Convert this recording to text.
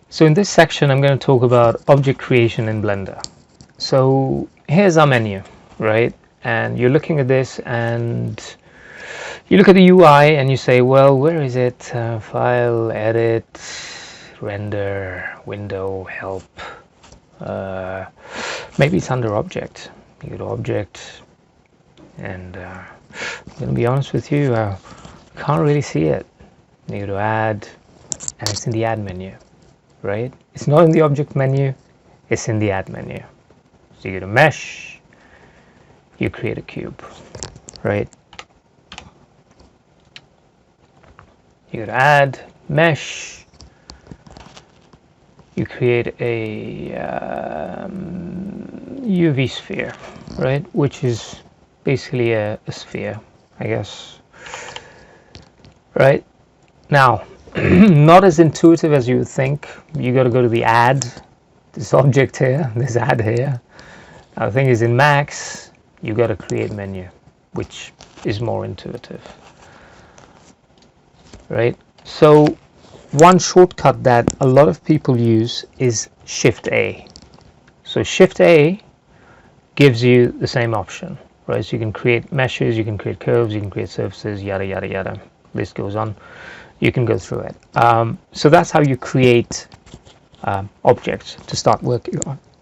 So in this section, I'm going to talk about object creation in Blender. So here's our menu, right? And you're looking at this and you look at the UI and you say, well, where is it? File, edit, render, window, help. Maybe it's under object. You go to object, and I'm going to be honest with you, can't really see it. You go to add, and it's in the add menu, right? It's not in the object menu, it's in the add menu. So you go to mesh, you create a cube, right? You go to add, mesh, you create a UV sphere, right? Which is basically a sphere, I guess. Right? Now, not as intuitive as you would think. You got to go to the add, this object here, this add here. Now, the thing is, in Max, you got to create menu, which is more intuitive. Right? So one shortcut that a lot of people use is Shift A. So Shift A gives you the same option, right? So you can create meshes, you can create curves, you can create surfaces, yada yada yada. List goes on. You can go through it. So that's how you create objects to start working on.